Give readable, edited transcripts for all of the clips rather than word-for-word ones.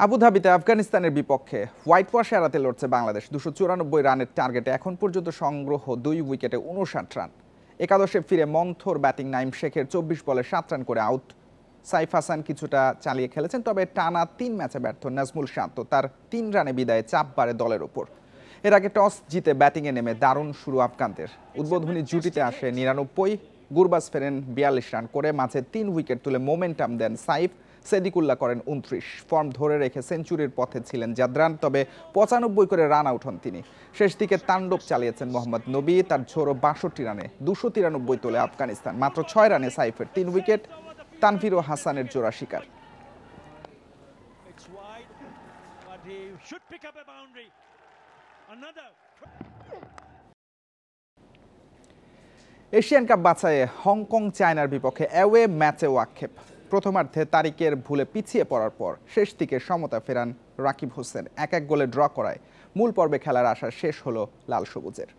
আবুধাবিতে আফগানিস্তানের বিপক্ষে white wash এড়াতে লড়ছে বাংলাদেশ। 294 রানের টার্গেটে এখন পর্যন্ত সংগ্রহ 2 উইকেটে 59 রান। একাদশে ফিরে মন্থর ব্যাটিং নাইম শেখের 24 বলে 7 রান করে আউট। সাইফ হাসান কিছুটা চালিয়ে খেলেছেন, তবে টানা 3 ম্যাচে ব্যর্থ নাজমুল শান্ত। তার 3 রানে বিদায়ে চাপ বাড়ে দলের ওপর। এর আগে টস জিতে ব্যাটিংয়ে নেমে দারুণ শুরু আফগানদের। উদ্বোধনী জুটিতে আসে 99, গুরবাজ ফেরেন 42 রান করে। মাঝে 3 উইকেট তুলে মোমেন্টাম দেন সাইফ। সেদিকুল্লাহ করেন 29। ফর্ম ধরে রেখে সেঞ্চুরির পথে ছিলেন জাদরান, তবে 95 করে রান আউট হন তিনি। শেষ দিকে তাণ্ডব চালিয়েছেন মোহাম্মদ নবী। তার ঝোড়ো 62 রানে 293 তোলে আফগানিস্তান। মাত্র 6 রানে সাইফের 3 উইকেট, তানভীর ও হাসানের জোড়া শিকার। এশিয়ান কাপ বাছাইয়ে হংকং চায়নার বিপক্ষে অ্যাওয়ে ম্যাচেও আক্ষেপ। প্রথমার্ধে তারিকের ভুলে পিছিয়ে পড়ার পর শেষ দিকে সমতা ফেরান রাকিব হোসেন। 1-1 গোলে ড্র করায় মূল পর্বে খেলার আশা শেষ হলো লাল সবুজের।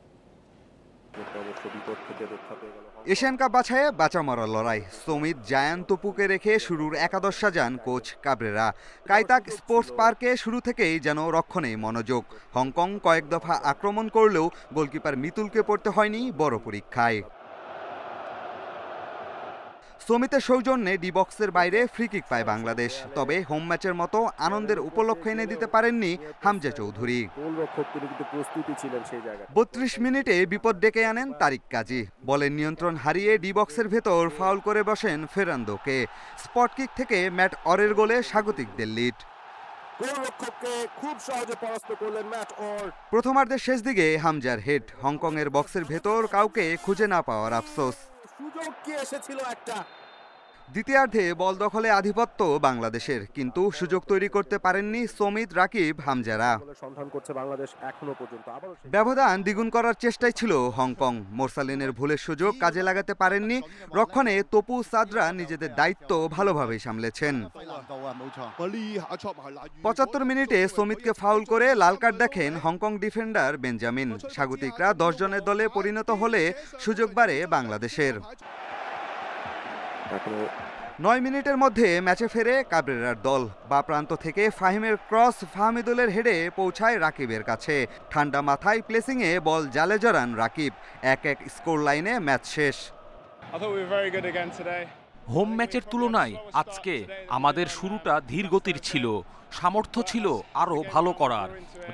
এশিয়ান কাপ বাছাইয়ে বাঁচা মরার লড়াই। সমিত জায়ান তপুকে রেখে শুরুর একাদশ সাজান কোচ কাবরেরা। কাইতাক স্পোর্টস পার্কে শুরু থেকেই যেন রক্ষণে মনোযোগ। হংকং কয়েক দফা আক্রমণ করলেও গোলকিপার মিতুলকে পড়তে হয়নি বড় পরীক্ষায়। সমিতের সৌজন্যে ডি বক্সের বাইরে ফ্রি কিক পায় বাংলাদেশ, তবে হোম ম্যাচের মতো আনন্দের উপলক্ষ এনে দিতে পারেননি হামজা চৌধুরী। 32 মিনিটে বিপদ ডেকে আনেন তারিক কাজী। বলের নিয়ন্ত্রণ হারিয়ে ডি বক্সের ভেতর ফাউল করে বসেন ফেরান্দোকে। স্পট কিক থেকে ম্যাট অরের গোলে স্বাগতিকদের লিড। প্রথমার্ধের শেষ দিকে হামজার হেড। হংকংয়ের বক্সের ভেতর কাউকে খুঁজে না পাওয়ার আফসোস। দ্বিতীয়ার্ধে বল দখলে আধিপত্য বাংলাদেশের, কিন্তু সুযোগ তৈরি করতে পারেননি সমিত, রাকিব, হামজারা। ব্যবধান দ্বিগুণ করার চেষ্টায় ছিল হংকং। মোরসালিনের ভুলের সুযোগ কাজে লাগাতে পারেননি। রক্ষণে তপু, সাদরা নিজেদের দায়িত্ব ভালোভাবেই সামলেছেন। 75 মিনিটে সমিতকে ফাউল করে লাল কার্ড দেখেন হংকং ডিফেন্ডার বেঞ্জামিন। স্বাগতিকরা 10 জনের দলে পরিণত হলে সুযোগ বাড়ে বাংলাদেশের। 9 মিনিটের মধ্যে ম্যাচে ফেরে কাবরেরার দল। বা প্রান্ত থেকে ফাহিমের ক্রস ফাহমিদুলের হেডে পৌঁছায় রাকিবের কাছে। ঠান্ডা মাথায় প্লেসিংয়ে বল জালে জড়ান রাকিব। 1-1 স্কোর লাইনে ম্যাচ শেষ। হোম ম্যাচের তুলনায় আজকে আমাদের শুরুটা ধীর গতির ছিল। সামর্থ্য ছিল আরও ভালো করার।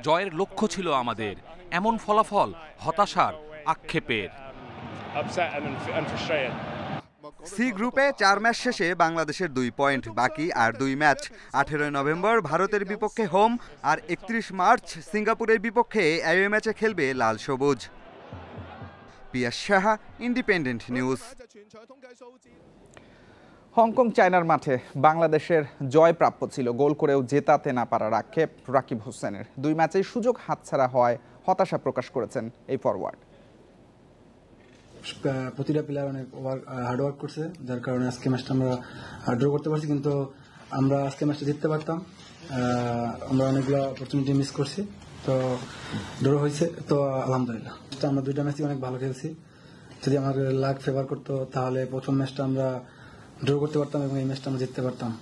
জয়ের লক্ষ্য ছিল আমাদের। এমন ফলাফল হতাশার, আক্ষেপের। সি গ্রুপে 4 ম্যাচ শেষে বাংলাদেশের 2 পয়েন্ট, বাকি আর 2 ম্যাচ। 18 নভেম্বর ভারতের বিপক্ষে হোম, আর 31 মার্চ সিঙ্গাপুরের বিপক্ষে অ্যাওয়ে ম্যাচে খেলবে লাল সবুজ। পিয়াস সাহা, ইন্ডিপেন্ডেন্ট নিউজ। হংকং চায়নার মাঠে বাংলাদেশের জয় প্রাপ্য ছিল। গোল করেও জেতাতে না পারার আক্ষেপ রাকিব হোসেনের। 2 ম্যাচেই সুযোগ হাতছাড়া হওয়ায় হতাশা প্রকাশ করেছেন এই ফরওয়ার্ড। প্রতিটা প্লেয়ার অনেক হার্ডওয়ার্ক করছে, যার কারণে আজকে ম্যাচটা আমরা ড্র করতে পারছি। কিন্তু আমরা আজকে ম্যাচটা জিততে পারতাম। আমরা অনেকগুলো অপরচুনিটি মিস করছি, তো ড্র হয়েছে। তো আলহামদুলিল্লাহ আমরা 2টা ম্যাচই অনেক ভালো খেলছি। যদি আমাদের লাক ফেভার করতো তাহলে প্রথম ম্যাচটা আমরা ড্র করতে পারতাম এবং এই ম্যাচটা আমরা জিততে পারতাম।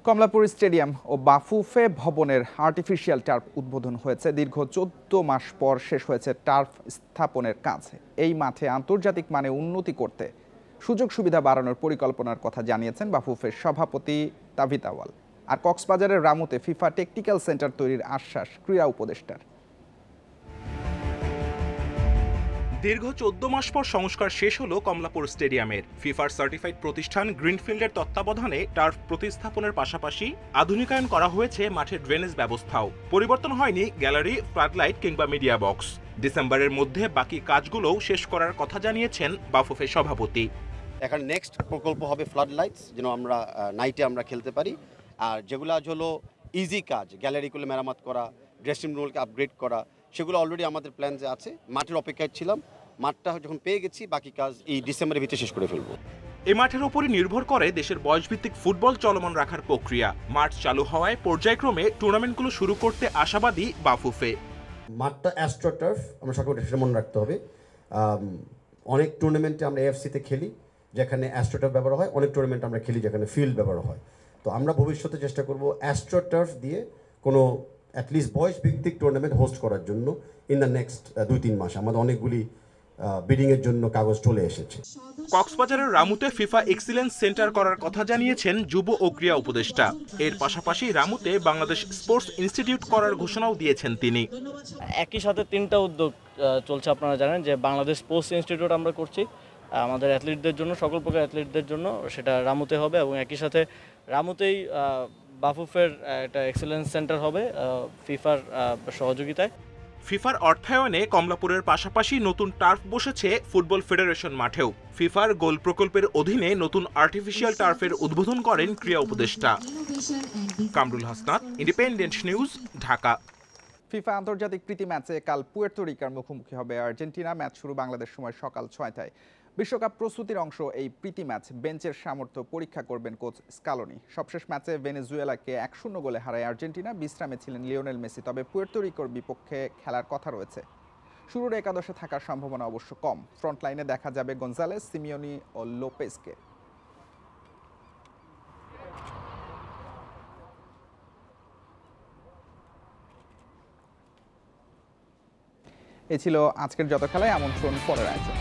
কমলাপুর স্টেডিয়াম ও বাফুফে ভবনের আর্টিফিশিয়াল টার্ফ উদ্বোধন হয়েছে। দীর্ঘ 14 মাস পর শেষ হয়েছে টার্ফ স্থাপনের কাজ। এই মাঠে আন্তর্জাতিক মানে উন্নতি করতে সুযোগ সুবিধা বাড়ানোর পরিকল্পনার কথা জানিয়েছেন বাফুফের সভাপতি তাভিদ আওয়াল। আর কক্সবাজারের রামুতে ফিফা টেকনিক্যাল সেন্টার তৈরির আশ্বাস ক্রীড়া উপদেষ্টার। দীর্ঘ 14 মাস পর সংস্কার শেষ হলো কমলাপুর স্টেডিয়ামের। ফিফার সার্টিফাইড প্রতিষ্ঠান গ্রিনফিল্ডের তত্ত্বাবধানে টার্ফ প্রতিস্থাপনের পাশাপাশি আধুনিকায়ন করা হয়েছে মাঠের ড্রেনেজ ব্যবস্থাও। পরিবর্তন হয়নি গ্যালারি, ফ্লাডলাইট কিংবা মিডিয়া বক্স। ডিসেম্বরের মধ্যে বাকি কাজগুলোও শেষ করার কথা জানিয়েছেন বাফুফের সভাপতি। এখন নেক্সট প্রকল্প হবে ফ্লাড লাইটস, যেন আমরা নাইটে আমরা খেলতে পারি। আর যেগুলো আজ হলো ইজি কাজ, গ্যালারিগুলো মেরামত করা, ড্রেসিং রুমকে আপগ্রেড করা, সেগুলো অলরেডি আমাদের প্ল্যানে আছে। মাঠের অপেক্ষায় ছিলাম, মাঠটা যখন পেয়ে গেছি বাকি কাজ এই ডিসেম্বরের ভিতরে শেষ করে ফেলবো। এ মাঠের ওপরই নির্ভর করে দেশের বয়সভিত্তিক ফুটবল চলমান রাখার প্রক্রিয়া। মাঠ চালু হওয়ায় পর্যায়ক্রমে টুর্নামেন্টগুলো শুরু করতে আশাবাদী বাফুফে। মাঠটা অ্যাস্ট্রোটার্ফ, আমরা সকলকে সেটা মনে রাখতে হবে। অনেক টুর্নামেন্টে আমরা এএফসিতে খেলি যেখানে অ্যাস্ট্রোটার্ফ ব্যবহার হয়, অনেক টুর্নামেন্ট আমরা খেলি যেখানে ফিল্ড ব্যবহার হয়। তো আমরা ভবিষ্যতে চেষ্টা করব অ্যাস্ট্রোটার্ফ দিয়ে কোনো অ্যাটলিস্ট বয়স ভিত্তিক টুর্নামেন্ট হোস্ট করার জন্য ইন দ্য নেক্সট 2-3 মাস। আমাদের অনেকগুলি বিডিংয়ের জন্য কাগজ চলে এসেছে। কক্সবাজারের রামুতে ফিফা এক্সিলেন্স সেন্টার করার কথা জানিয়েছেন যুব ও ক্রীড়া উপদেষ্টা। এর পাশাপাশি রামুতে বাংলাদেশ স্পোর্টস ইনস্টিটিউট করার ঘোষণাও দিয়েছেন তিনি। একই সাথে 3টা উদ্যোগ চলছে, আপনারা জানেন যে বাংলাদেশ স্পোর্টস ইনস্টিটিউট আমরা করছি আমাদের অ্যাথলিটদের জন্য, সকল প্রকার অ্যাথলিটদের জন্য, সেটা রামুতে হবে এবং একই সাথে রামুতেই বাফুফের একটা এক্সিলেন্স সেন্টার হবে ফিফার সহযোগিতায়। ফিফার অর্থায়নে কমলাপুরের পাশাপাশি নতুন টার্ফ বসেছে ফুটবল ফেডারেশন মাঠেও। ফিফার গোল প্রকল্পের অধীনে নতুন আর্টিফিশিয়াল টার্ফের উদ্বোধন করেন ক্রীড়া উপদেষ্টা। Kamrul Hasnat, independent news, Dhaka. FIFA আন্তর্জাতিক প্রীতি ম্যাচে কাল পুয়ের্তো রিকার মুখোমুখি হবে আর্জেন্টিনা। ম্যাচ শুরু বাংলাদেশ সময় সকাল 6টায়। বিশ্বকাপ প্রস্তুতির অংশ এই প্রীতি ম্যাচ। বেঞ্চের সামর্থ্য পরীক্ষা করবেন কোচ স্কালোনি। সবশেষ ম্যাচে ভেনেজুয়েলাকে 1-0 গোলে হারায় আর্জেন্টিনা। বিশ্রামে ছিলেন লিওনেল মেসি, তবে পুয়ের্তো রিকোর বিপক্ষে খেলার কথা রয়েছে। শুরুর একাদশে থাকার সম্ভাবনা অবশ্য কম। ফ্রন্টলাইনে দেখা যাবে গঞ্জালেস, সিমিওনি ও লোপেজকে। এ ছিল আজকের যত খেলায় আমন্ত্রণ পরের আয়োজন।